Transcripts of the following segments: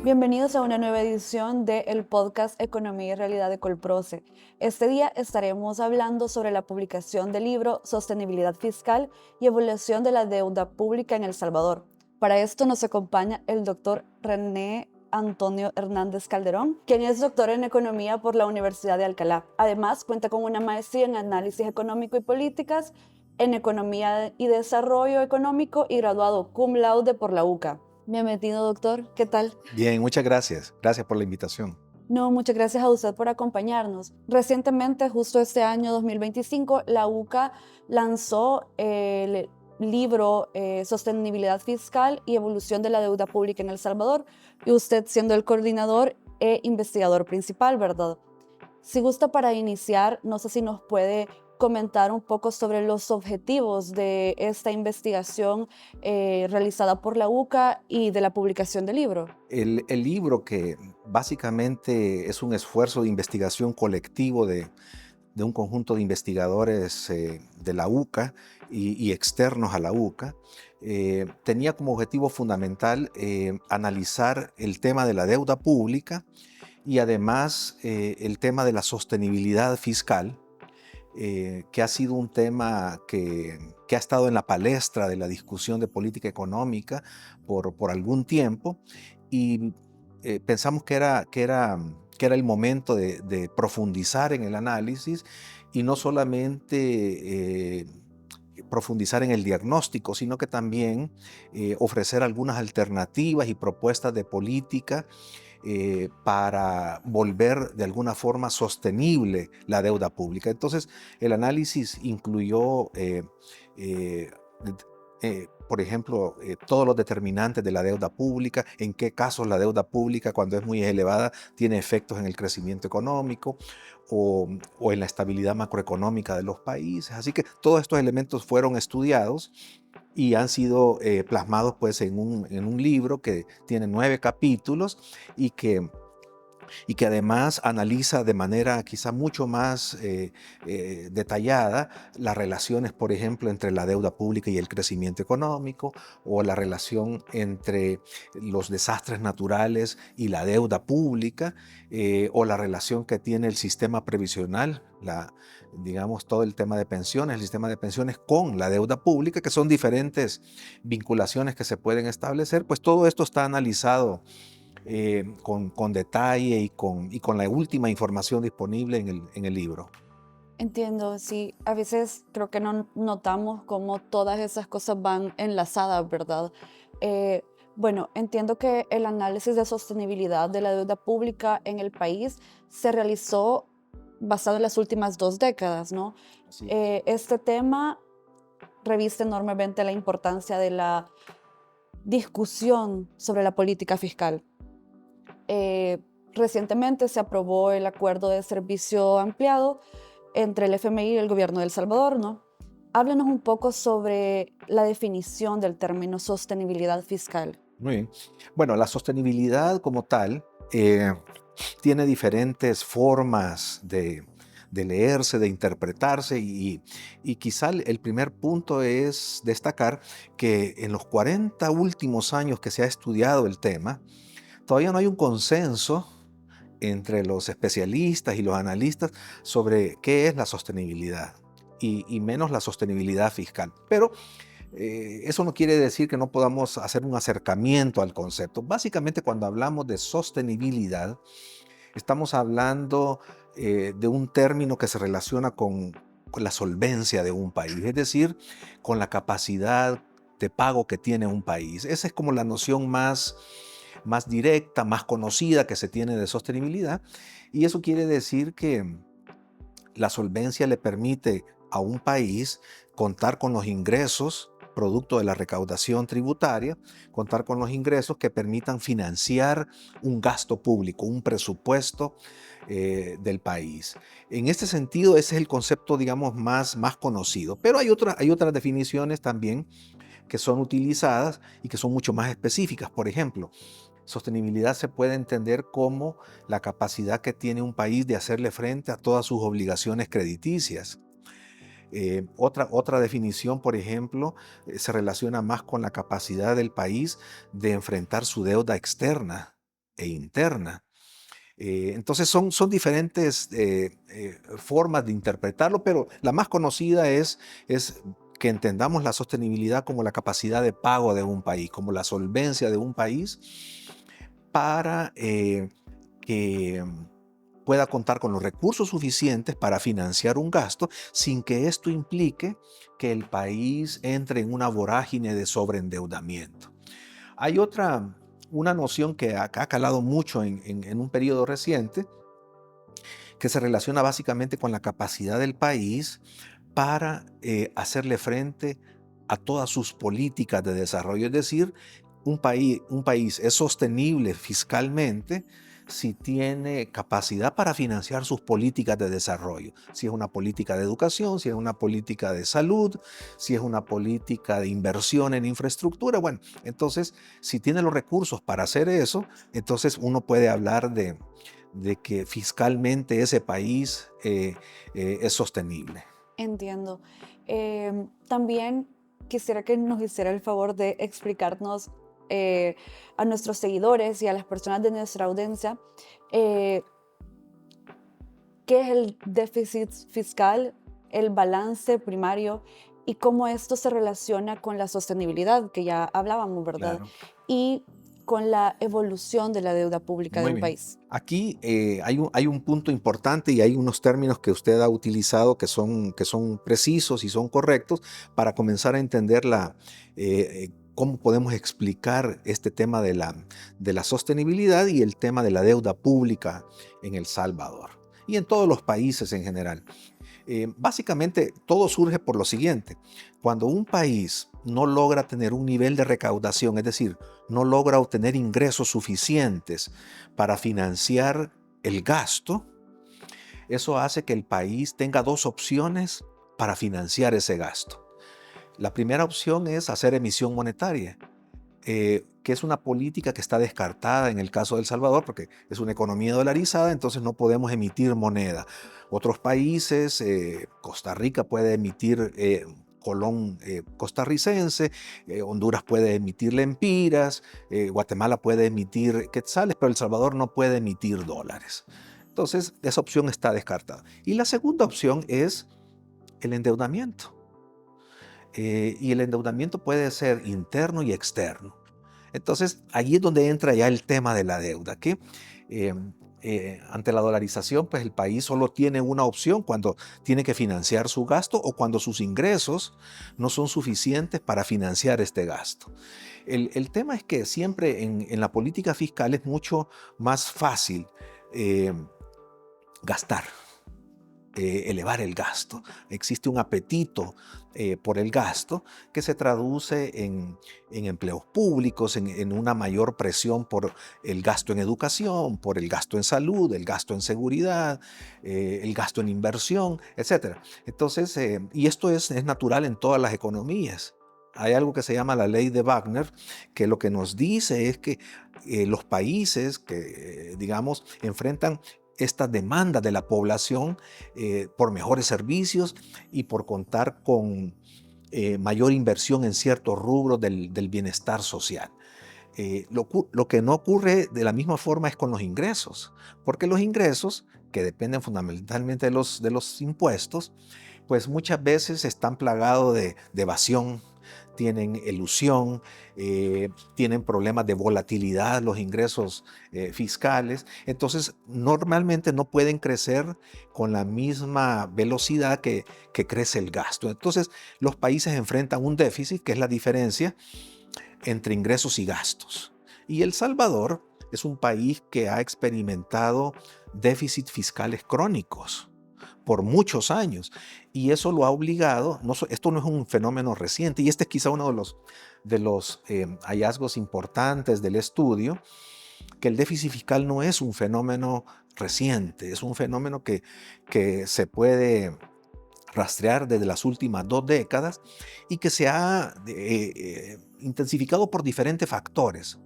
Bienvenidos a una nueva edición del podcast Economía y Realidad de Colproce. Este día estaremos hablando sobre la publicación del libro Sostenibilidad Fiscal y Evolución de la Deuda Pública en El Salvador. Para esto nos acompaña el doctor René Antonio Hernández Calderón, quien es doctor en Economía por la Universidad de Alcalá. Además, cuenta con una maestría en Análisis Económico y Políticas, en Economía y Desarrollo Económico y graduado cum laude por la UCA. Bienvenido, doctor. ¿Qué tal? Bien, muchas gracias. Gracias por la invitación. No, muchas gracias a usted por acompañarnos. Recientemente, justo este año 2025, la UCA lanzó el libro Sostenibilidad Fiscal y Evolución de la Deuda Pública en El Salvador, y usted siendo el coordinador e investigador principal, ¿verdad? Si gusta, para iniciar, no sé si nos puede comentar un poco sobre los objetivos de esta investigación realizada por la UCA y de la publicación del libro. El libro, que básicamente es un esfuerzo de investigación colectivo de un conjunto de investigadores de la UCA y externos a la UCA, tenía como objetivo fundamental analizar el tema de la deuda pública y además el tema de la sostenibilidad fiscal, que ha sido un tema que ha estado en la palestra de la discusión de política económica por algún tiempo, y pensamos que era el momento de profundizar en el análisis y no solamente profundizar en el diagnóstico, sino que también ofrecer algunas alternativas y propuestas de política para volver de alguna forma sostenible la deuda pública. Entonces, el análisis incluyó, eh, por ejemplo, todos los determinantes de la deuda pública, en qué casos la deuda pública, cuando es muy elevada, tiene efectos en el crecimiento económico o en la estabilidad macroeconómica de los países. Así que todos estos elementos fueron estudiados y han sido plasmados pues en un libro que tiene 9 capítulos y que además analiza de manera quizá mucho más detallada las relaciones, por ejemplo, entre la deuda pública y el crecimiento económico, o la relación entre los desastres naturales y la deuda pública, o la relación que tiene el sistema previsional, digamos, todo el tema de pensiones, el sistema de pensiones con la deuda pública, que son diferentes vinculaciones que se pueden establecer. Pues todo esto está analizado con detalle y con la última información disponible en el libro. Entiendo, sí. A veces creo que no notamos cómo todas esas cosas van enlazadas, ¿verdad? Eh, bueno, entiendo que el análisis de sostenibilidad de la deuda pública en el país se realizó basado en las últimas 2 décadas, ¿no? Así es. Este tema reviste enormemente la importancia de la discusión sobre la política fiscal. Eh, Recientemente se aprobó el acuerdo de servicio ampliado entre el FMI y el gobierno de El Salvador, ¿no? Háblenos un poco sobre la definición del término sostenibilidad fiscal. Muy bien. Bueno, la sostenibilidad como tal tiene diferentes formas de leerse, de interpretarse, y quizá el primer punto es destacar que en los 40 últimos años que se ha estudiado el tema, todavía no hay un consenso entre los especialistas y los analistas sobre qué es la sostenibilidad y menos la sostenibilidad fiscal. Pero eso no quiere decir que no podamos hacer un acercamiento al concepto. Básicamente, cuando hablamos de sostenibilidad, estamos hablando de un término que se relaciona con la solvencia de un país, es decir, con la capacidad de pago que tiene un país. Esa es como la noción más directa, más conocida que se tiene de sostenibilidad. Y eso quiere decir que la solvencia le permite a un país contar con los ingresos producto de la recaudación tributaria, contar con los ingresos que permitan financiar un gasto público, un presupuesto del país. En este sentido, ese es el concepto, digamos, más conocido. Pero hay otras definiciones también que son utilizadas y que son mucho más específicas. Por ejemplo, sostenibilidad se puede entender como la capacidad que tiene un país de hacerle frente a todas sus obligaciones crediticias. Otra definición, por ejemplo, se relaciona más con la capacidad del país de enfrentar su deuda externa. e interna. Entonces son diferentes formas de interpretarlo, pero la más conocida es que entendamos la sostenibilidad como la capacidad de pago de un país, como la solvencia de un país para que pueda contar con los recursos suficientes para financiar un gasto sin que esto implique que el país entre en una vorágine de sobreendeudamiento. Hay una noción que ha calado mucho en un periodo reciente, que se relaciona básicamente con la capacidad del país para hacerle frente a todas sus políticas de desarrollo. Es decir, un país es sostenible fiscalmente si tiene capacidad para financiar sus políticas de desarrollo. Si es una política de educación, si es una política de salud, si es una política de inversión en infraestructura. Bueno, entonces, si tiene los recursos para hacer eso, entonces uno puede hablar de que fiscalmente ese país es sostenible. Entiendo. También quisiera que nos hiciera el favor de explicarnos a nuestros seguidores y a las personas de nuestra audiencia eh, qué es el déficit fiscal, el balance primario y cómo esto se relaciona con la sostenibilidad, que ya hablábamos, ¿verdad? Claro. Y con la evolución de la deuda pública de Muy un bien. país. Aquí hay un punto importante y hay unos términos que usted ha utilizado que son precisos y son correctos para comenzar a entender cómo podemos explicar este tema de la sostenibilidad y el tema de la deuda pública en El Salvador y en todos los países en general. Básicamente, todo surge por lo siguiente. Cuando un país no logra tener un nivel de recaudación, es decir, no logra obtener ingresos suficientes para financiar el gasto, eso hace que el país tenga dos opciones para financiar ese gasto. La primera opción es hacer emisión monetaria, que es una política que está descartada en el caso de El Salvador porque es una economía dolarizada, entonces no podemos emitir moneda. Otros países, Costa Rica puede emitir colón costarricense, Honduras puede emitir lempiras, Guatemala puede emitir quetzales, pero El Salvador no puede emitir dólares. Entonces, esa opción está descartada. Y la segunda opción es el endeudamiento. Y el endeudamiento puede ser interno y externo. Entonces, allí es donde entra ya el tema de la deuda, que eh, ante la dolarización, pues el país solo tiene una opción cuando tiene que financiar su gasto o cuando sus ingresos no son suficientes para financiar este gasto. El tema es que siempre en la política fiscal es mucho más fácil eh, gastar, elevar el gasto. Existe un apetito por el gasto que se traduce en empleos públicos, en una mayor presión por el gasto en educación, por el gasto en salud, el gasto en seguridad, el gasto en inversión, etc. Entonces, y esto es natural en todas las economías. Hay algo que se llama la ley de Wagner, que lo que nos dice es que los países que, digamos, enfrentan esta demanda de la población por mejores servicios y por contar con mayor inversión en ciertos rubros del bienestar social. Lo que no ocurre de la misma forma es con los ingresos, porque los ingresos, que dependen fundamentalmente de los impuestos, pues muchas veces están plagados de evasión, tienen elusión, tienen problemas de volatilidad los ingresos fiscales. Entonces, normalmente no pueden crecer con la misma velocidad que crece el gasto. Entonces, los países enfrentan un déficit, que es la diferencia entre ingresos y gastos. Y El Salvador es un país que ha experimentado déficits fiscales crónicos por muchos años. Y eso lo ha obligado, esto no es un fenómeno reciente, y este es quizá uno de los hallazgos importantes del estudio, que el déficit fiscal no es un fenómeno reciente, es un fenómeno que se puede rastrear desde las últimas 2 décadas y que se ha intensificado por diferentes factores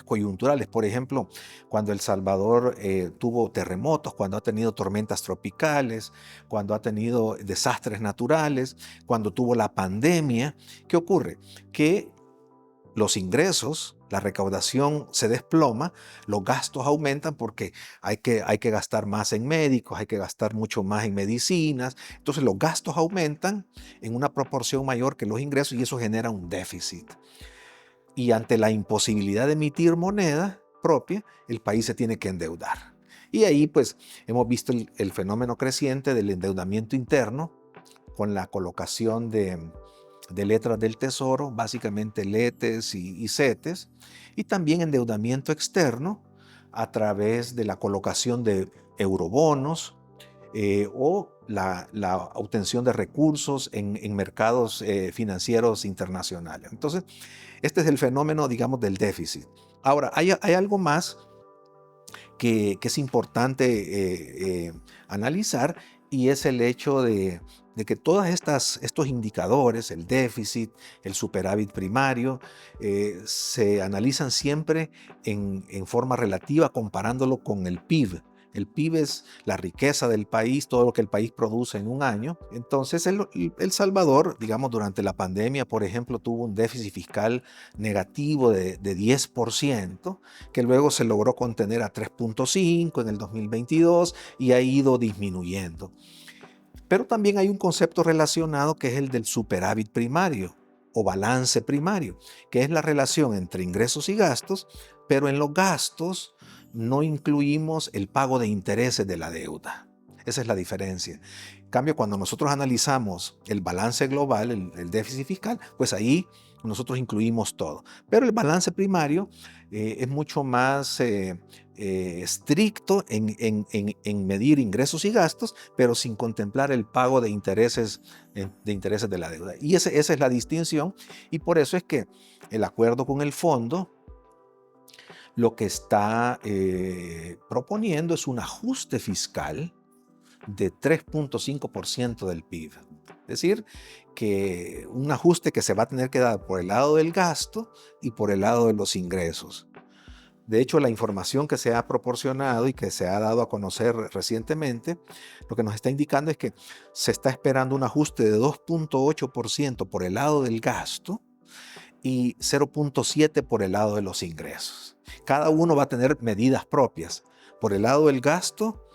coyunturales. Por ejemplo, cuando El Salvador tuvo terremotos, cuando ha tenido tormentas tropicales, cuando ha tenido desastres naturales, cuando tuvo la pandemia. ¿Qué ocurre? Que los ingresos, la recaudación se desploma, los gastos aumentan porque hay que gastar más en médicos, hay que gastar mucho más en medicinas. Entonces los gastos aumentan en una proporción mayor que los ingresos y eso genera un déficit. Y ante la imposibilidad de emitir moneda propia, el país se tiene que endeudar. Y ahí pues hemos visto el fenómeno creciente del endeudamiento interno con la colocación de letras del tesoro, básicamente letes y cetes, y también endeudamiento externo a través de la colocación de eurobonos o la obtención de recursos en mercados financieros internacionales. Entonces, este es el fenómeno, digamos, del déficit. Ahora, hay algo más que es importante analizar y es el hecho de que todos estos indicadores, el déficit, el superávit primario, se analizan siempre en forma relativa comparándolo con el PIB. El PIB es la riqueza del país, todo lo que el país produce en un año. Entonces, El Salvador, digamos, durante la pandemia, por ejemplo, tuvo un déficit fiscal negativo de 10%, que luego se logró contener a 3.5 en el 2022 y ha ido disminuyendo. Pero también hay un concepto relacionado que es el del superávit primario o balance primario, que es la relación entre ingresos y gastos, pero en los gastos no incluimos el pago de intereses de la deuda. Esa es la diferencia. En cambio, cuando nosotros analizamos el balance global, el déficit fiscal, pues ahí nosotros incluimos todo. Pero el balance primario es mucho más estricto en medir ingresos y gastos, pero sin contemplar el pago de intereses de la deuda. Y esa es la distinción, y por eso es que el acuerdo con el fondo lo que está proponiendo es un ajuste fiscal de 3.5% del PIB. Es decir, que un ajuste que se va a tener que dar por el lado del gasto y por el lado de los ingresos. De hecho, la información que se ha proporcionado y que se ha dado a conocer recientemente, lo que nos está indicando es que se está esperando un ajuste de 2.8% por el lado del gasto y 0.7% por el lado de los ingresos. Cada uno va a tener medidas propias. Por el lado del gasto,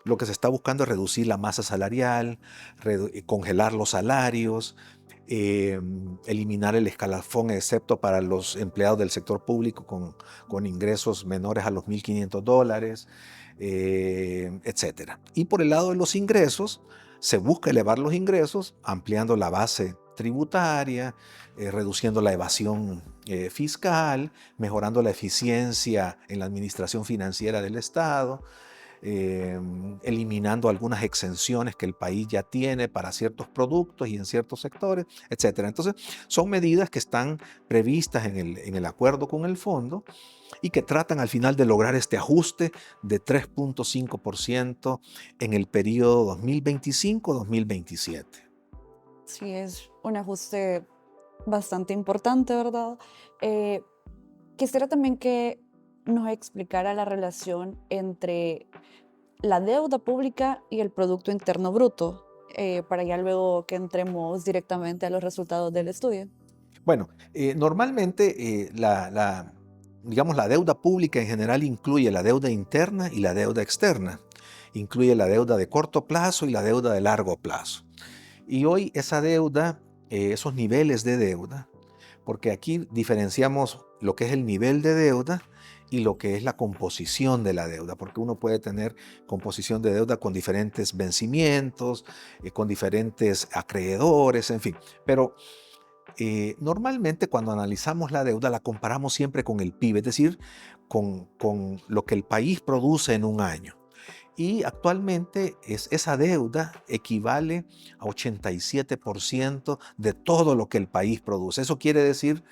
lo que se está buscando es reducir la masa salarial, congelar los salarios, eliminar el escalafón excepto para los empleados del sector público con ingresos menores a los $1.500, etc. Y por el lado de los ingresos, se busca elevar los ingresos ampliando la base tributaria, reduciendo la evasión fiscal, mejorando la eficiencia en la administración financiera del Estado, eliminando algunas exenciones que el país ya tiene para ciertos productos y en ciertos sectores, etc. Entonces, son medidas que están previstas en el acuerdo con el fondo y que tratan al final de lograr este ajuste de 3.5% en el periodo 2025-2027. Sí, es un ajuste bastante importante, ¿verdad? Eh, Quisiera también que nos explicara la relación entre la deuda pública y el Producto Interno Bruto, para ya luego que entremos directamente a los resultados del estudio. Bueno, normalmente digamos, la deuda pública en general incluye la deuda interna y la deuda externa. Incluye la deuda de corto plazo y la deuda de largo plazo. Y hoy esa deuda, esos niveles de deuda, porque aquí diferenciamos lo que es el nivel de deuda y lo que es la composición de la deuda, porque uno puede tener composición de deuda con diferentes vencimientos, con diferentes acreedores, en fin. Pero normalmente cuando analizamos la deuda la comparamos siempre con el PIB, es decir, con lo que el país produce en un año. Y actualmente esa deuda equivale a 87% de todo lo que el país produce. Eso quiere decir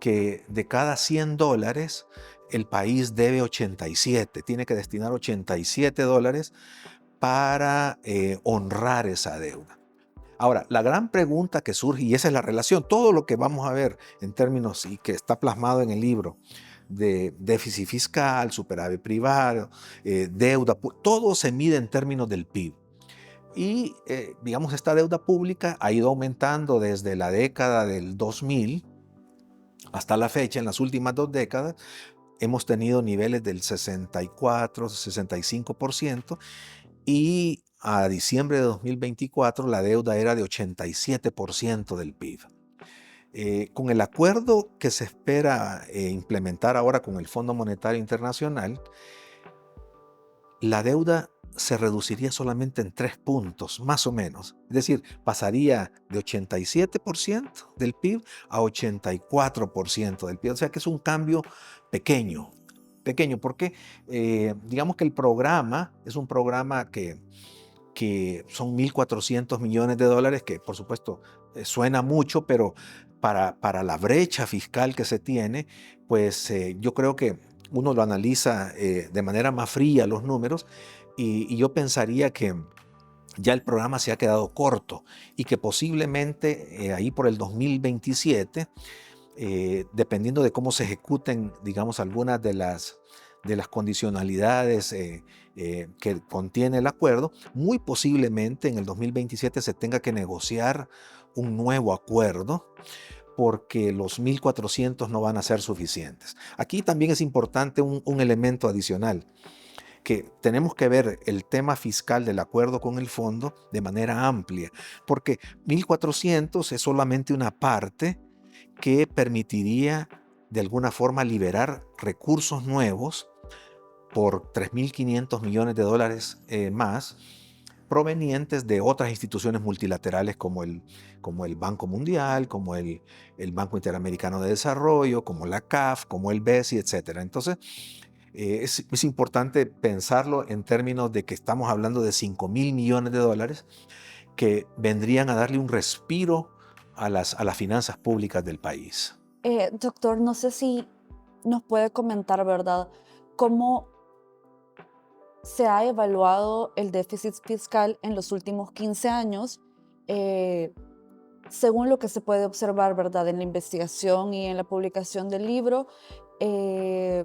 que de cada $100, el país debe 87, tiene que destinar $87 para honrar esa deuda. Ahora, la gran pregunta que surge, y esa es la relación, todo lo que vamos a ver en términos y que está plasmado en el libro de déficit fiscal, superávit privado, deuda, todo se mide en términos del PIB. Y, digamos, esta deuda pública ha ido aumentando desde la década del 2000 Hasta la fecha, en las últimas 2 décadas, hemos tenido niveles del 64, 65% y a diciembre de 2024 la deuda era de 87% del PIB. Con el acuerdo que se espera implementar ahora con el Fondo Monetario Internacional, la deuda se reduciría solamente en 3 puntos, más o menos. Es decir, pasaría de 87% del PIB a 84% del PIB. O sea que es un cambio pequeño, pequeño, porque digamos que el programa es un programa que son 1.400 millones de dólares, que por supuesto suena mucho, pero para la brecha fiscal que se tiene, pues yo creo que uno lo analiza de manera más fría los números y yo pensaría que ya el programa se ha quedado corto y que posiblemente ahí por el 2027, dependiendo de cómo se ejecuten, digamos, algunas de las condicionalidades que contiene el acuerdo, muy posiblemente en el 2027 se tenga que negociar un nuevo acuerdo porque los 1.400 no van a ser suficientes. Aquí también es importante un elemento adicional, que tenemos que ver el tema fiscal del acuerdo con el fondo de manera amplia, porque 1.400 es solamente una parte que permitiría de alguna forma liberar recursos nuevos por 3.500 millones de dólares más, provenientes de otras instituciones multilaterales como el Banco Mundial, como el Banco Interamericano de Desarrollo, como la CAF, como el BESI, etc. Entonces, es importante pensarlo en términos de que estamos hablando de 5.000 millones de dólares que vendrían a darle un respiro a las finanzas públicas del país. Doctor, no sé si nos puede comentar, ¿verdad?, cómo se ha evaluado el déficit fiscal en los últimos 15 años, eh, según lo que se puede observar, ¿verdad?, en la investigación y en la publicación del libro. eh,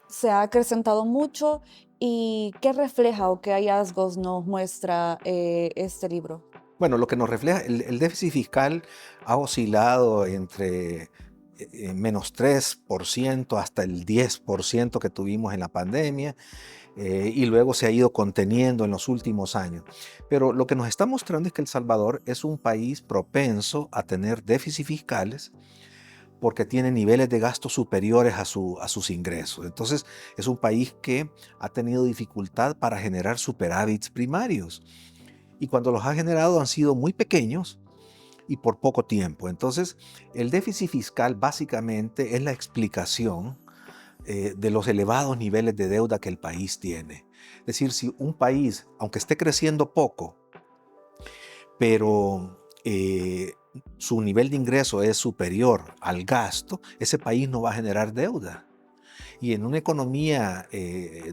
Se ha acrecentado mucho, y qué refleja o qué hallazgos nos muestra este libro. Bueno, lo que nos refleja, el déficit fiscal ha oscilado entre menos 3% hasta el 10% que tuvimos en la pandemia, y luego se ha ido conteniendo en los últimos años. Pero lo que nos está mostrando es que El Salvador es un país propenso a tener déficits fiscales porque tiene niveles de gasto superiores a sus ingresos. Entonces, es un país que ha tenido dificultad para generar superávits primarios. Y cuando los ha generado han sido muy pequeños y por poco tiempo. Entonces, el déficit fiscal básicamente es la explicación de los elevados niveles de deuda que el país tiene. Es decir, si un país, aunque esté creciendo poco, pero su nivel de ingreso es superior al gasto, ese país no va a generar deuda. Y en una economía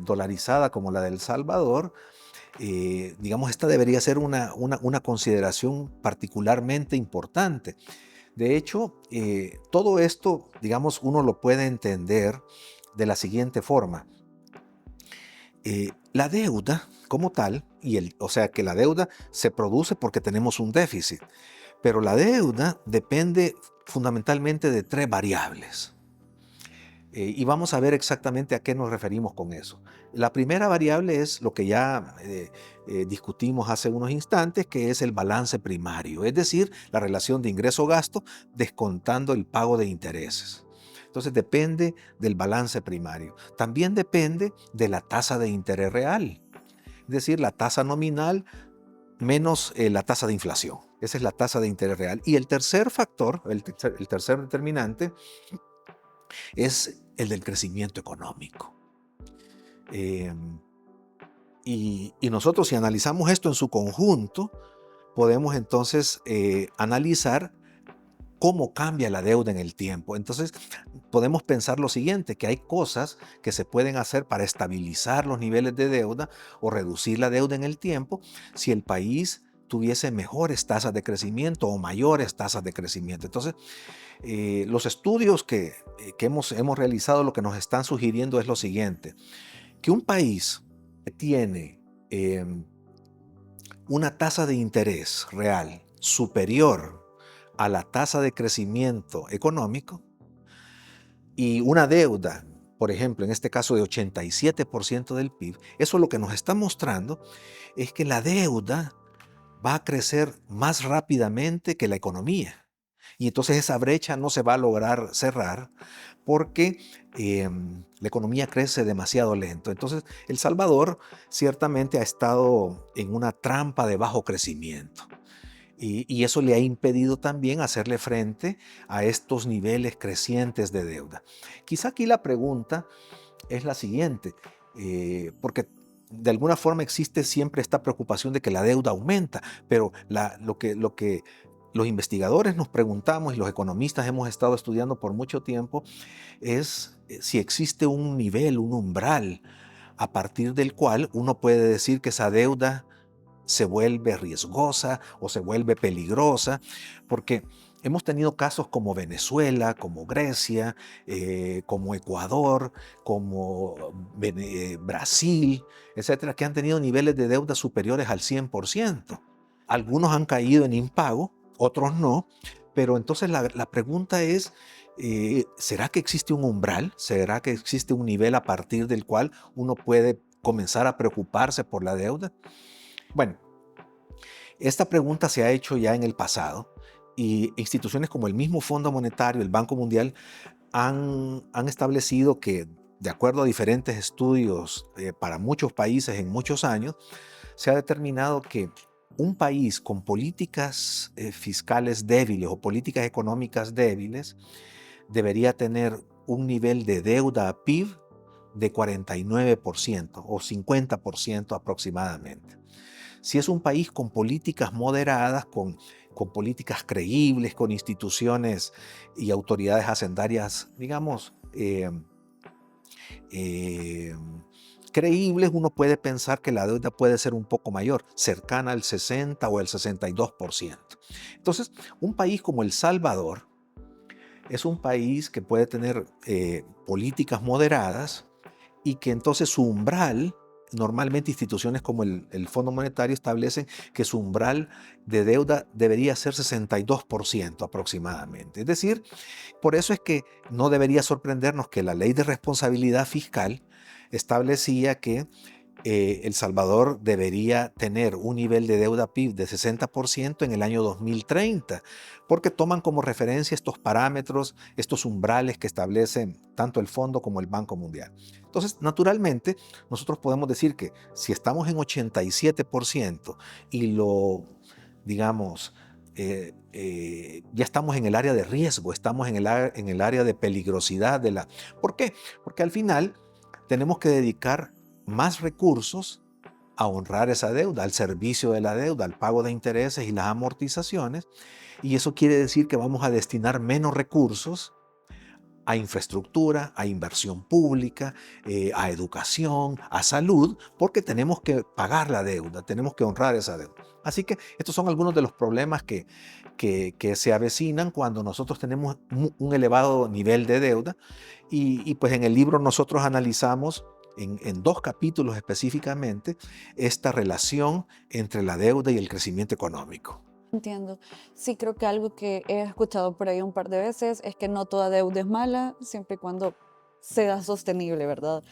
dolarizada como la de El Salvador, digamos, esta debería ser una consideración particularmente importante. De hecho, todo esto, digamos, uno lo puede entender de la siguiente forma. La deuda como tal, o sea que la deuda se produce porque tenemos un déficit, pero la deuda depende fundamentalmente de 3 variables. Y vamos a ver exactamente a qué nos referimos con eso. La primera variable es lo que ya discutimos hace unos instantes, que es el balance primario, es decir, la relación de ingreso-gasto descontando el pago de intereses. Entonces depende del balance primario. También depende de la tasa de interés real, es decir, la tasa nominal menos la tasa de inflación. Esa es la tasa de interés real. Y el tercer factor, el tercer determinante, es el del crecimiento económico. Y nosotros, si analizamos esto en su conjunto, podemos entonces analizar cómo cambia la deuda en el tiempo. Entonces, podemos pensar lo siguiente, que hay cosas que se pueden hacer para estabilizar los niveles de deuda o reducir la deuda en el tiempo si el país tuviese mejores tasas de crecimiento o mayores tasas de crecimiento. Entonces, los estudios que hemos realizado lo que nos están sugiriendo es lo siguiente, que un país que tiene una tasa de interés real superior a la tasa de crecimiento económico, y una deuda, por ejemplo, en este caso de 87% del PIB, eso lo que nos está mostrando es que la deuda va a crecer más rápidamente que la economía. Y entonces esa brecha no se va a lograr cerrar porque la economía crece demasiado lento. Entonces, El Salvador ciertamente ha estado en una trampa de bajo crecimiento. Y eso le ha impedido también hacerle frente a estos niveles crecientes de deuda. Quizá aquí la pregunta es la siguiente, porque de alguna forma existe siempre esta preocupación de que la deuda aumenta, pero lo que los investigadores nos preguntamos y los economistas hemos estado estudiando por mucho tiempo es si existe un nivel, un umbral, a partir del cual uno puede decir que esa deuda se vuelve riesgosa o se vuelve peligrosa, porque hemos tenido casos como Venezuela, como Grecia, como Ecuador, como Brasil, etcétera, que han tenido niveles de deuda superiores al 100%. Algunos han caído en impago, otros no, pero entonces la pregunta es, ¿será que existe un umbral? ¿Será que existe un nivel a partir del cual uno puede comenzar a preocuparse por la deuda? Bueno, esta pregunta se ha hecho ya en el pasado y instituciones como el mismo Fondo Monetario, el Banco Mundial, han establecido que, de acuerdo a diferentes estudios para muchos países en muchos años, se ha determinado que un país con políticas fiscales débiles o políticas económicas débiles debería tener un nivel de deuda a PIB de 49% o 50% aproximadamente. Si es un país con políticas moderadas, con políticas creíbles, con instituciones y autoridades hacendarias, digamos, eh, creíbles, uno puede pensar que la deuda puede ser un poco mayor, cercana al 60 o el 62%. Entonces, un país como El Salvador es un país que puede tener políticas moderadas y que entonces su umbral, normalmente instituciones como el Fondo Monetario establecen que su umbral de deuda debería ser 62% aproximadamente. Es decir, por eso es que no debería sorprendernos que la Ley de Responsabilidad Fiscal establecía que El Salvador debería tener un nivel de deuda PIB de 60% en el año 2030, porque toman como referencia estos parámetros, estos umbrales que establecen tanto el Fondo como el Banco Mundial. Entonces, naturalmente, nosotros podemos decir que si estamos en 87% y digamos, ya estamos en el área de riesgo, estamos en el área de peligrosidad de la... ¿Por qué? Porque al final tenemos que dedicar más recursos a honrar esa deuda, al servicio de la deuda, al pago de intereses y las amortizaciones, y eso quiere decir que vamos a destinar menos recursos a infraestructura, a inversión pública, a educación, a salud, porque tenemos que pagar la deuda, tenemos que honrar esa deuda. Así que estos son algunos de los problemas que se avecinan cuando nosotros tenemos un elevado nivel de deuda y pues en el libro nosotros analizamos en 2 capítulos específicamente esta relación entre la deuda y el crecimiento económico. Entiendo. Sí, creo que algo que he escuchado por ahí un par de veces es que no toda deuda es mala, siempre y cuando sea sostenible, ¿verdad?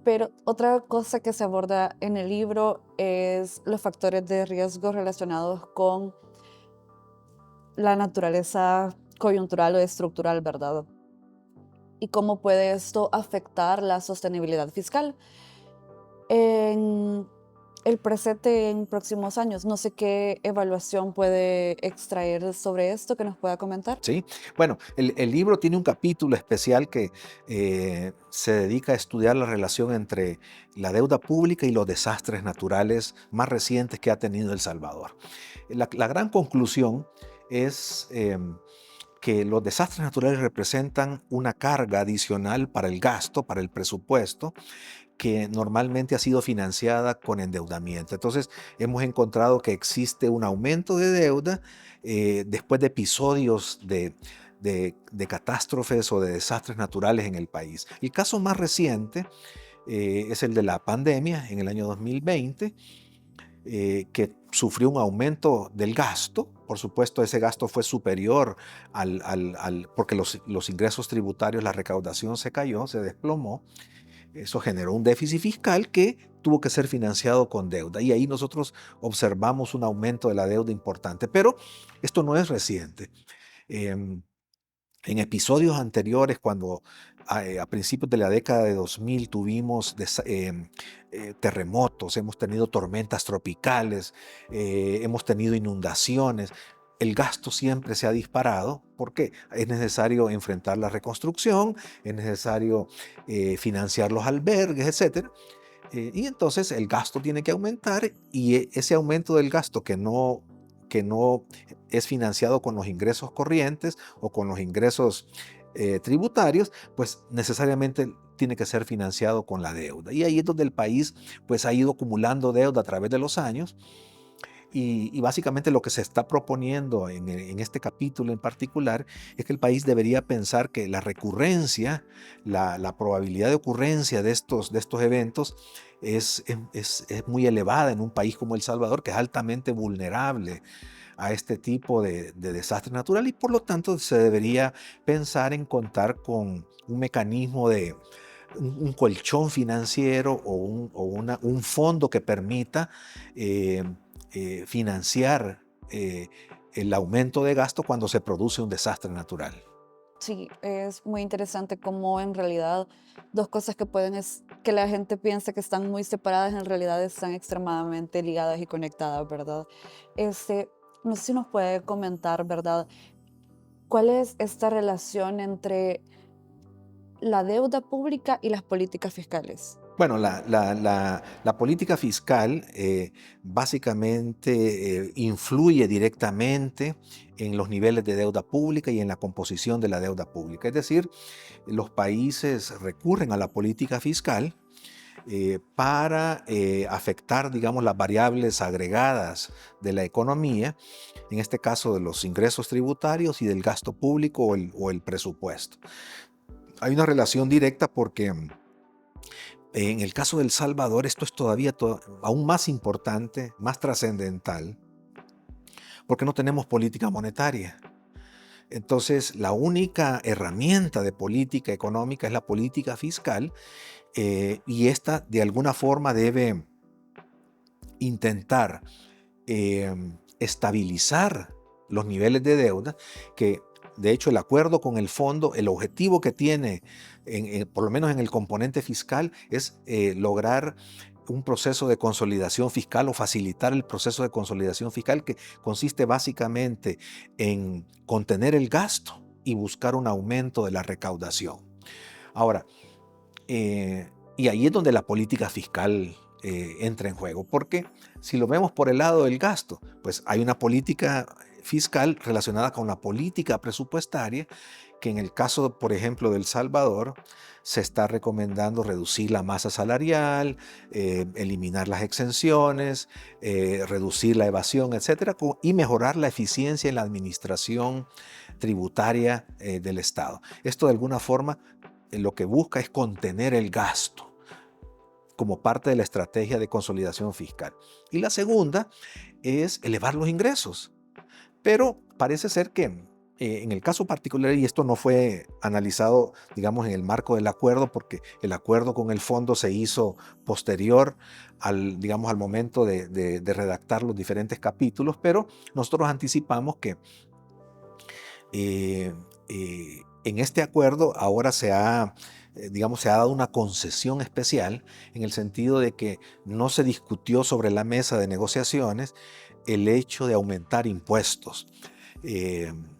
Pero otra cosa que se aborda en el libro es los factores de riesgo relacionados con la naturaleza coyuntural o estructural, ¿verdad? Y cómo puede esto afectar la sostenibilidad fiscal en el presente en próximos años. No sé qué evaluación puede extraer sobre esto que nos pueda comentar. ¿Sí? Bueno, el libro tiene un capítulo especial que se dedica a estudiar la relación entre la deuda pública y los desastres naturales más recientes que ha tenido El Salvador. La gran conclusión es que los desastres naturales representan una carga adicional para el gasto, para el presupuesto, que normalmente ha sido financiada con endeudamiento. Entonces, hemos encontrado que existe un aumento de deuda después de episodios de catástrofes o de desastres naturales en el país. El caso más reciente es el de la pandemia en el año 2020, que sufrió un aumento del gasto. Por supuesto, ese gasto fue superior porque los ingresos tributarios, la recaudación se cayó, se desplomó. Eso generó un déficit fiscal que tuvo que ser financiado con deuda. Y ahí nosotros observamos un aumento de la deuda importante. Pero esto no es reciente. Em, en episodios anteriores, cuando a principios de la década de 2000 tuvimos terremotos, hemos tenido tormentas tropicales, hemos tenido inundaciones, el gasto siempre se ha disparado porque es necesario enfrentar la reconstrucción, es necesario financiar los albergues, etcétera. Y entonces el gasto tiene que aumentar y ese aumento del gasto que no es financiado con los ingresos corrientes o con los ingresos tributarios, pues necesariamente tiene que ser financiado con la deuda. Y ahí es donde el país pues ha ido acumulando deuda a través de los años. Y básicamente lo que se está proponiendo en este capítulo en particular es que el país debería pensar que la recurrencia, la probabilidad de ocurrencia de estos eventos es muy elevada en un país como El Salvador, que es altamente vulnerable a este tipo de desastre natural, y por lo tanto se debería pensar en contar con un mecanismo de un colchón financiero o un fondo que permita eh, financiar el aumento de gasto cuando se produce un desastre natural. Sí, es muy interesante cómo en realidad dos cosas que que la gente piensa que están muy separadas, en realidad están extremadamente ligadas y conectadas, ¿verdad? Este, no sé si nos puede comentar, ¿verdad? ¿Cuál es esta relación entre la deuda pública y las políticas fiscales? Bueno, la política fiscal básicamente influye directamente en los niveles de deuda pública y en la composición de la deuda pública. Es decir, los países recurren a la política fiscal para afectar, digamos, las variables agregadas de la economía, en este caso de los ingresos tributarios y del gasto público o el presupuesto. Hay una relación directa porque en el caso de El Salvador esto es todavía aún más importante, más trascendental, porque no tenemos política monetaria. Entonces, la única herramienta de política económica es la política fiscal, y esta de alguna forma debe intentar estabilizar los niveles de deuda, que de hecho el acuerdo con el fondo, el objetivo que tiene, por lo menos en el componente fiscal, es lograr un proceso de consolidación fiscal o facilitar el proceso de consolidación fiscal, que consiste básicamente en contener el gasto y buscar un aumento de la recaudación. Ahora, y ahí es donde la política fiscal entra en juego, porque si lo vemos por el lado del gasto, pues hay una política fiscal relacionada con la política presupuestaria, que en el caso, por ejemplo, de El Salvador, se está recomendando reducir la masa salarial, eliminar las exenciones, reducir la evasión, etcétera, y mejorar la eficiencia en la administración tributaria del Estado. Esto de alguna forma lo que busca es contener el gasto como parte de la estrategia de consolidación fiscal. Y la segunda es elevar los ingresos. Pero parece ser que en el caso particular, y esto no fue analizado, digamos, en el marco del acuerdo, porque el acuerdo con el fondo se hizo posterior digamos, al momento de redactar los diferentes capítulos, pero nosotros anticipamos que en este acuerdo ahora digamos, se ha dado una concesión especial en el sentido de que no se discutió sobre la mesa de negociaciones el hecho de aumentar impuestos.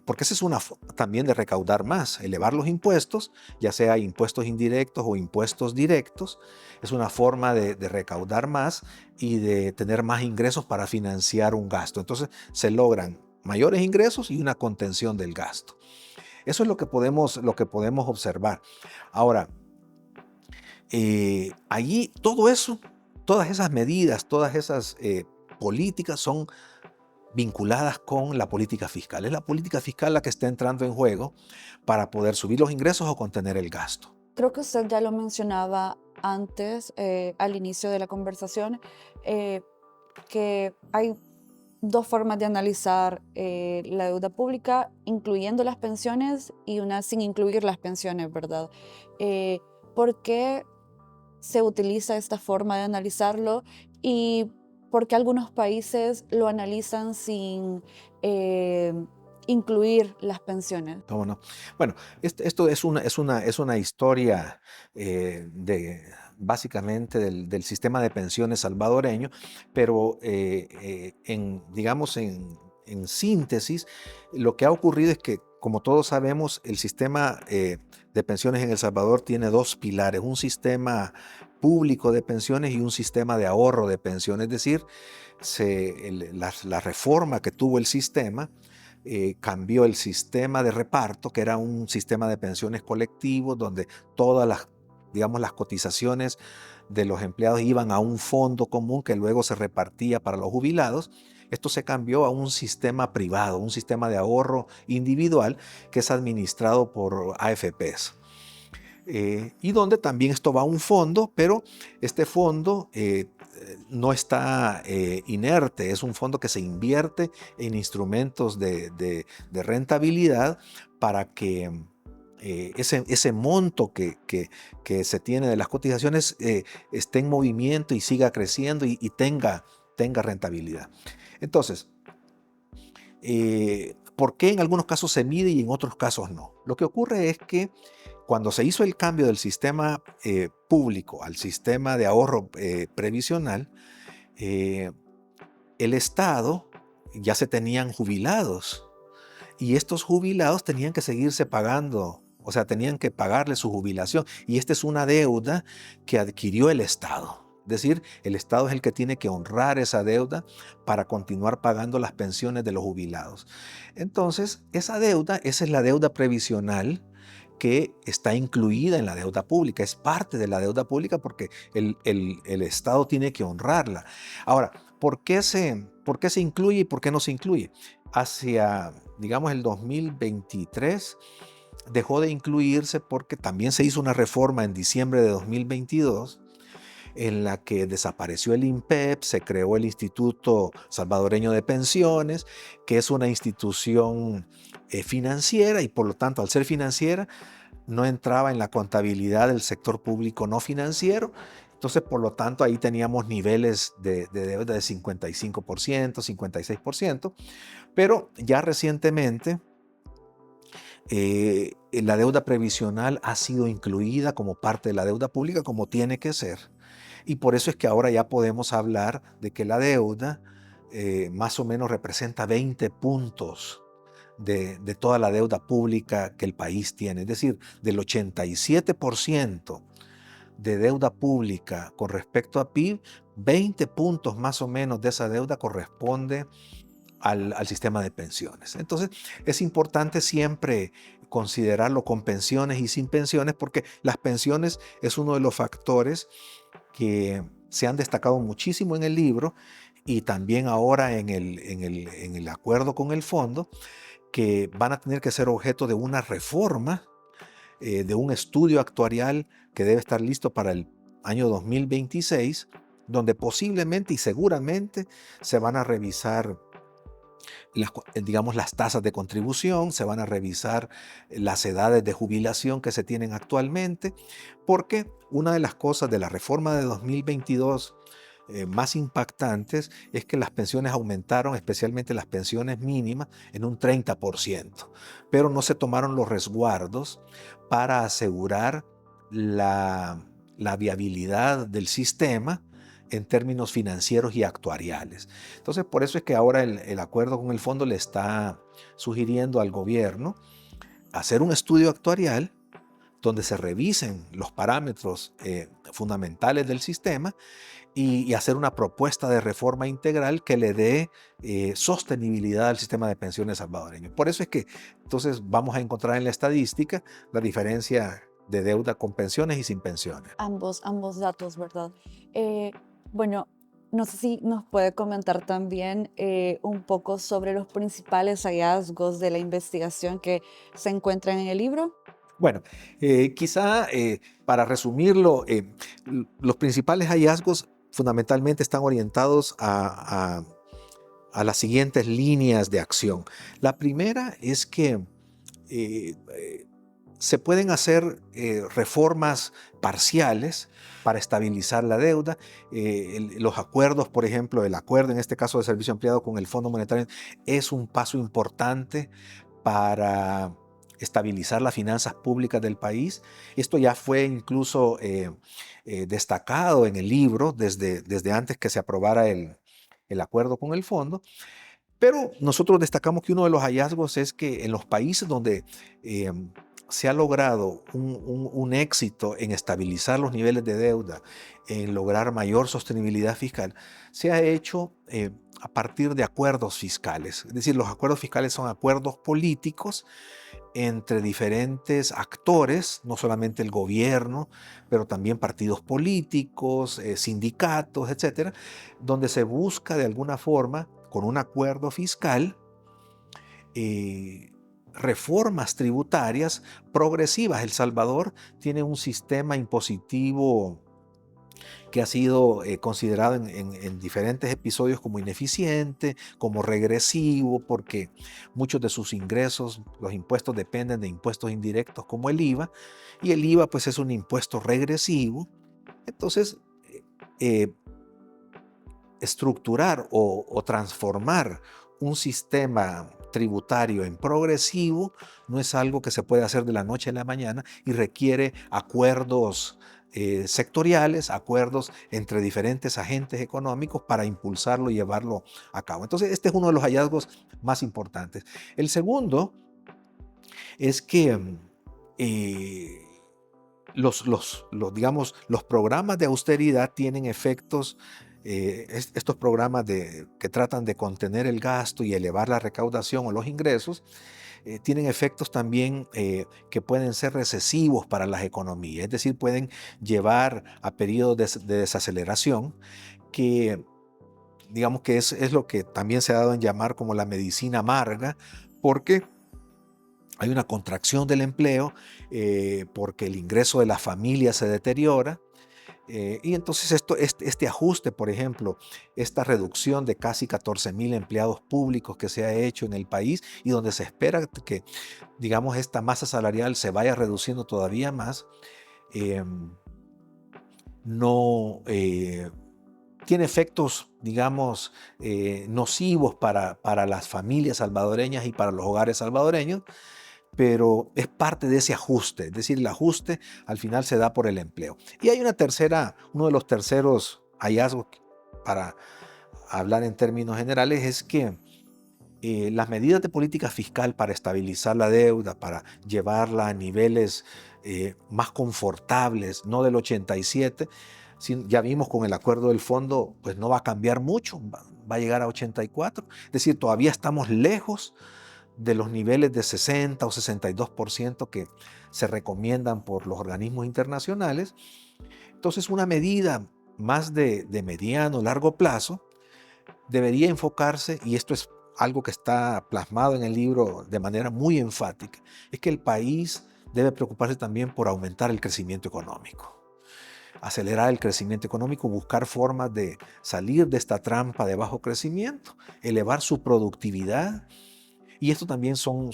Porque esa es una también de recaudar más, elevar los impuestos, ya sea impuestos indirectos o impuestos directos, es una forma de recaudar más y de tener más ingresos para financiar un gasto. Entonces se logran mayores ingresos y una contención del gasto. Eso es lo que podemos observar. Ahora, allí todo eso, todas esas medidas, todas esas políticas son vinculadas con la política fiscal. Es la política fiscal la que está entrando en juego para poder subir los ingresos o contener el gasto. Creo que usted ya lo mencionaba antes, al inicio de la conversación, eh, que hay dos formas de analizar la deuda pública, incluyendo las pensiones y una sin incluir las pensiones, ¿verdad? Eh, ¿Por qué se utiliza esta forma de analizarlo y por qué algunos países lo analizan sin eh, incluir las pensiones? ¿Cómo no? Bueno, esto es una historia básicamente del sistema de pensiones salvadoreño, pero digamos, en síntesis, lo que ha ocurrido es que, como todos sabemos, el sistema de pensiones en El Salvador tiene dos pilares: un sistema público de pensiones y un sistema de ahorro de pensiones. Es decir, la reforma que tuvo el sistema cambió el sistema de reparto, que era un sistema de pensiones colectivos, donde todas digamos, las cotizaciones de los empleados iban a un fondo común que luego se repartía para los jubilados. Esto se cambió a un sistema privado, un sistema de ahorro individual que es administrado por AFPs. Y donde también esto va a un fondo, pero este fondo no está inerte, es un fondo que se invierte en instrumentos de rentabilidad para que ese monto que se tiene de las cotizaciones esté en movimiento y siga creciendo y tenga rentabilidad. Entonces, ¿por qué en algunos casos se mide y en otros casos no? Lo que ocurre es que cuando se hizo el cambio del sistema público al sistema de ahorro previsional, eh, el Estado ya se tenían jubilados y estos jubilados tenían que seguirse pagando, o sea, tenían que pagarle su jubilación, y esta es una deuda que adquirió el Estado. Es decir, el Estado es el que tiene que honrar esa deuda para continuar pagando las pensiones de los jubilados. Entonces, esa es la deuda previsional que está incluida en la deuda pública, es parte de la deuda pública porque el Estado tiene que honrarla. Ahora, ¿por qué se incluye y por qué no se incluye? Hacia, digamos, el 2023 dejó de incluirse porque también se hizo una reforma en diciembre de 2022 en la que desapareció el INPEP, se creó el Instituto Salvadoreño de Pensiones, que es una institución financiera, y por lo tanto, al ser financiera, no entraba en la contabilidad del sector público no financiero. Entonces, por lo tanto, ahí teníamos niveles de deuda de 55%, 56%, pero ya recientemente la deuda previsional ha sido incluida como parte de la deuda pública, como tiene que ser. Y por eso es que ahora ya podemos hablar de que la deuda más o menos representa 20 puntos de toda la deuda pública que el país tiene. Es decir, del 87% de deuda pública con respecto a PIB, 20 puntos más o menos de esa deuda corresponde al sistema de pensiones. Entonces, es importante siempre considerarlo con pensiones y sin pensiones, porque las pensiones es uno de los factores que se han destacado muchísimo en el libro y también ahora en el acuerdo con el fondo, que van a tener que ser objeto de una reforma, de un estudio actuarial que debe estar listo para el año 2026, donde posiblemente y seguramente se van a revisar digamos, las tasas de contribución, se van a revisar las edades de jubilación que se tienen actualmente, porque una de las cosas de la reforma de 2022 más impactantes es que las pensiones aumentaron, especialmente las pensiones mínimas, en un 30%, pero no se tomaron los resguardos para asegurar la viabilidad del sistema en términos financieros y actuariales. Entonces, por eso es que ahora el acuerdo con el fondo le está sugiriendo al gobierno hacer un estudio actuarial donde se revisen los parámetros fundamentales del sistema y hacer una propuesta de reforma integral que le dé sostenibilidad al sistema de pensiones salvadoreño. Por eso es que entonces vamos a encontrar en la estadística la diferencia de deuda con pensiones y sin pensiones. Ambos datos, ¿verdad? Bueno, no sé si nos puede comentar también un poco sobre los principales hallazgos de la investigación que se encuentran en el libro. Bueno, quizá para resumirlo, los principales hallazgos fundamentalmente están orientados a las siguientes líneas de acción. La primera es que se pueden hacer reformas parciales para estabilizar la deuda. Los acuerdos, por ejemplo, el acuerdo en este caso de servicio ampliado con el Fondo Monetario es un paso importante para estabilizar las finanzas públicas del país. Esto ya fue incluso destacado en el libro desde antes que se aprobara el acuerdo con el fondo. Pero nosotros destacamos que uno de los hallazgos es que en los países donde se ha logrado un éxito en estabilizar los niveles de deuda, en lograr mayor sostenibilidad fiscal, se ha hecho a partir de acuerdos fiscales. Es decir, los acuerdos fiscales son acuerdos políticos entre diferentes actores, no solamente el gobierno, pero también partidos políticos, sindicatos, etcétera, donde se busca de alguna forma, con un acuerdo fiscal, reformas tributarias progresivas. El Salvador tiene un sistema impositivo que ha sido considerado en diferentes episodios como ineficiente, como regresivo, porque muchos de sus ingresos, los impuestos dependen de impuestos indirectos como el IVA, y el IVA pues es un impuesto regresivo. Entonces, estructurar o transformar un sistema tributario en progresivo no es algo que se puede hacer de la noche a la mañana y requiere acuerdos sectoriales, acuerdos entre diferentes agentes económicos para impulsarlo y llevarlo a cabo. Entonces, este es uno de los hallazgos más importantes. El segundo es que digamos, los programas de austeridad tienen efectos, estos programas que tratan de contener el gasto y elevar la recaudación o los ingresos, tienen efectos también que pueden ser recesivos para las economías, es decir, pueden llevar a periodos de desaceleración que, digamos que es lo que también se ha dado en llamar como la medicina amarga, porque hay una contracción del empleo, porque el ingreso de la familia se deteriora. Y entonces este ajuste, por ejemplo, esta reducción de casi 14,000 empleados públicos que se ha hecho en el país y donde se espera que, digamos, esta masa salarial se vaya reduciendo todavía más, eh, no tiene efectos, digamos, nocivos para las familias salvadoreñas y para los hogares salvadoreños, pero es parte de ese ajuste, es decir, el ajuste al final se da por el empleo. Y hay uno de los terceros hallazgos para hablar en términos generales es que las medidas de política fiscal para estabilizar la deuda, para llevarla a niveles más confortables, no del 87, ya vimos con el acuerdo del fondo, pues no va a cambiar mucho, va a llegar a 84, es decir, todavía estamos lejos de los niveles de 60 o 62% que se recomiendan por los organismos internacionales. Entonces, una medida más de mediano, largo plazo debería enfocarse, y esto es algo que está plasmado en el libro de manera muy enfática, es que el país debe preocuparse también por aumentar el crecimiento económico, acelerar el crecimiento económico, buscar formas de salir de esta trampa de bajo crecimiento, elevar su productividad. Y esto también son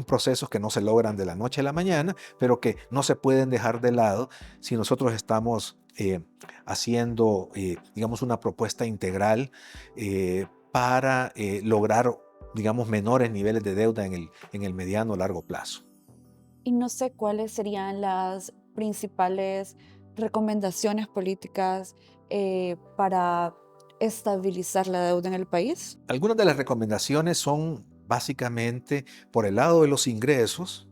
procesos que no se logran de la noche a la mañana, pero que no se pueden dejar de lado si nosotros estamos haciendo, digamos, una propuesta integral para lograr, digamos, menores niveles de deuda en el mediano o largo plazo. Y no sé cuáles serían las principales recomendaciones políticas para estabilizar la deuda en el país. Algunas de las recomendaciones son básicamente por el lado de los ingresos,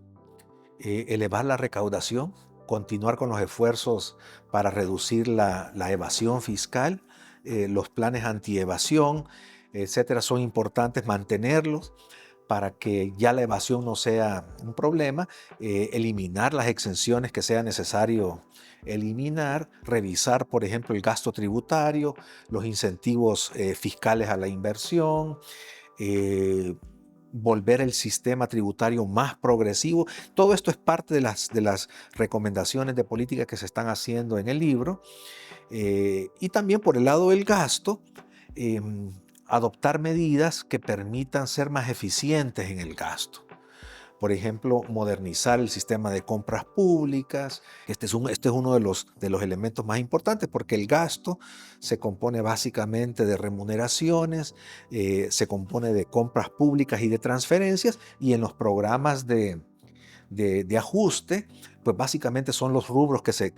elevar la recaudación, continuar con los esfuerzos para reducir la evasión fiscal, los planes antievasión, etcétera, son importantes mantenerlos para que ya la evasión no sea un problema, eliminar las exenciones que sea necesario eliminar, revisar, por ejemplo, el gasto tributario, los incentivos fiscales a la inversión, eh, volver el sistema tributario más progresivo. Todo esto es parte de las recomendaciones de política que se están haciendo en el libro. Y también por el lado del gasto, adoptar medidas que permitan ser más eficientes en el gasto. Por ejemplo, modernizar el sistema de compras públicas. Este es uno de los elementos más importantes porque el gasto se compone básicamente de remuneraciones, se compone de compras públicas y de transferencias, y en los programas de ajuste, pues básicamente son los rubros que se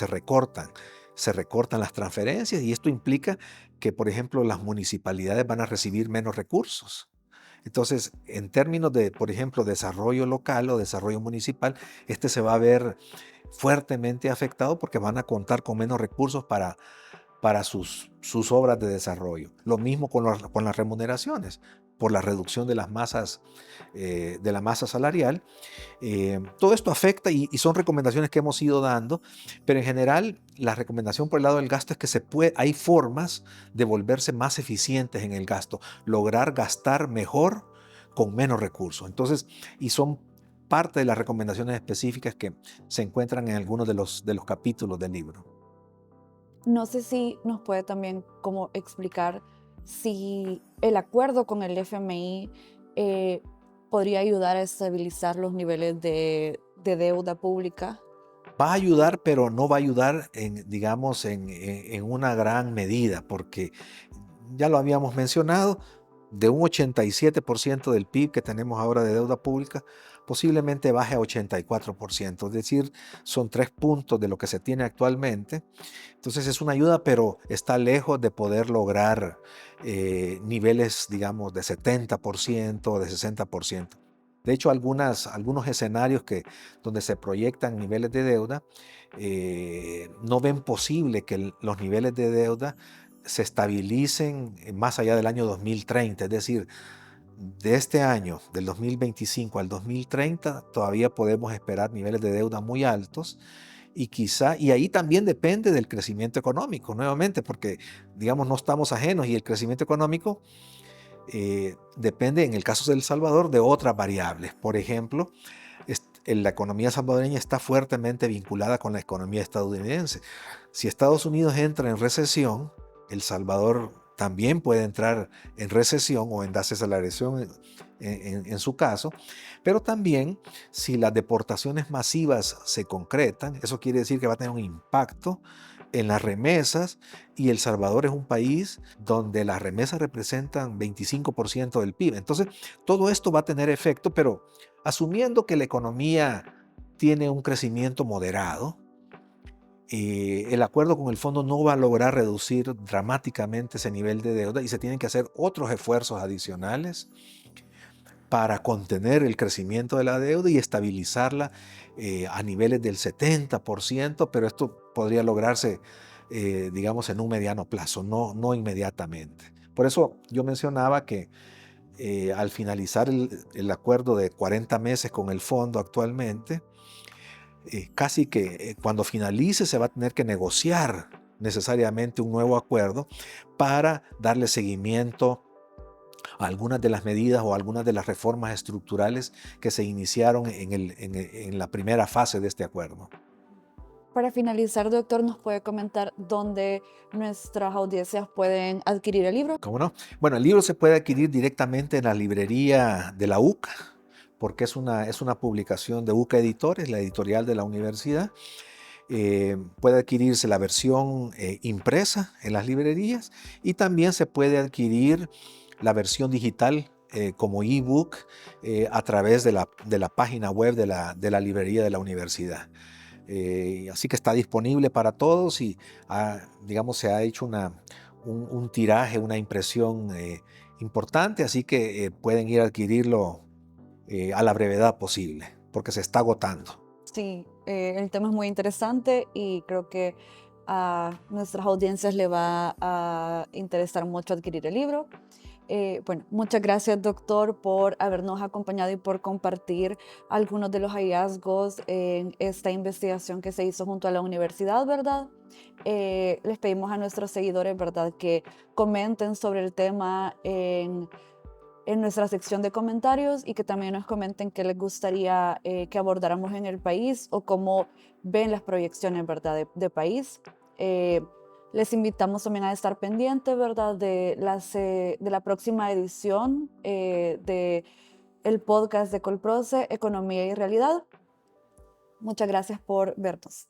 recortan. Se recortan las transferencias y esto implica que, por ejemplo, las municipalidades van a recibir menos recursos. Entonces, en términos de, por ejemplo, desarrollo local o desarrollo municipal, este se va a ver fuertemente afectado porque van a contar con menos recursos para sus obras de desarrollo. Lo mismo con las remuneraciones, por la reducción de la masa salarial. Todo esto afecta y son recomendaciones que hemos ido dando, pero en general la recomendación por el lado del gasto es que hay formas de volverse más eficientes en el gasto, lograr gastar mejor con menos recursos. Entonces, y son parte de las recomendaciones específicas que se encuentran en algunos de los capítulos del libro. No sé si nos puede también como explicar si el acuerdo con el FMI eh, podría ayudar a estabilizar los niveles de deuda pública. Va a ayudar, pero no va a ayudar digamos, en una gran medida, porque ya lo habíamos mencionado, de un 87% del PIB que tenemos ahora de deuda pública, posiblemente baje a 84%, es decir, son 3 puntos de lo que se tiene actualmente. Entonces es una ayuda, pero está lejos de poder lograr niveles, digamos, de 70% o de 60%. De hecho, algunos escenarios donde se proyectan niveles de deuda no ven posible que los niveles de deuda se estabilicen más allá del año 2030. Es decir, de este año, del 2025 al 2030, todavía podemos esperar niveles de deuda muy altos y ahí también depende del crecimiento económico, nuevamente, porque, digamos, no estamos ajenos y el crecimiento económico depende, en el caso de El Salvador, de otras variables. Por ejemplo, la economía salvadoreña está fuertemente vinculada con la economía estadounidense. Si Estados Unidos entra en recesión, El Salvador también puede entrar en recesión o en desaceleración en su caso, pero también si las deportaciones masivas se concretan, eso quiere decir que va a tener un impacto en las remesas, y El Salvador es un país donde las remesas representan 25% del PIB. Entonces, todo esto va a tener efecto, pero asumiendo que la economía tiene un crecimiento moderado, el acuerdo con el fondo no va a lograr reducir dramáticamente ese nivel de deuda y se tienen que hacer otros esfuerzos adicionales para contener el crecimiento de la deuda y estabilizarla a niveles del 70%, pero esto podría lograrse, digamos, en un mediano plazo, no inmediatamente. Por eso yo mencionaba que al finalizar el acuerdo de 40 meses con el fondo actualmente, casi que cuando finalice se va a tener que negociar necesariamente un nuevo acuerdo para darle seguimiento a algunas de las medidas o algunas de las reformas estructurales que se iniciaron en la primera fase de este acuerdo. Para finalizar, doctor, ¿nos puede comentar dónde nuestras audiencias pueden adquirir el libro? ¿Cómo no? Bueno, el libro se puede adquirir directamente en la librería de la UCA, porque es una publicación de UCA Editores, la editorial de la universidad. Puede adquirirse la versión impresa en las librerías y también se puede adquirir la versión digital como ebook a través de la página web de la librería de la universidad. Así que está disponible para todos y digamos, se ha hecho un tiraje, una impresión importante, así que pueden ir a adquirirlo a la brevedad posible, porque se está agotando. Sí, el tema es muy interesante y creo que a nuestras audiencias le va a interesar mucho adquirir el libro. Bueno, muchas gracias, doctor, por habernos acompañado y por compartir algunos de los hallazgos en esta investigación que se hizo junto a la universidad, ¿verdad? Les pedimos a nuestros seguidores, ¿verdad?, que comenten sobre el tema en nuestra sección de comentarios y que también nos comenten qué les gustaría que abordáramos en el país o cómo ven las proyecciones, ¿verdad?, de país. Eh, Les invitamos también a estar pendientes, ¿verdad?, de la próxima edición de el podcast de Colproce, Economía y Realidad. Muchas gracias por vernos.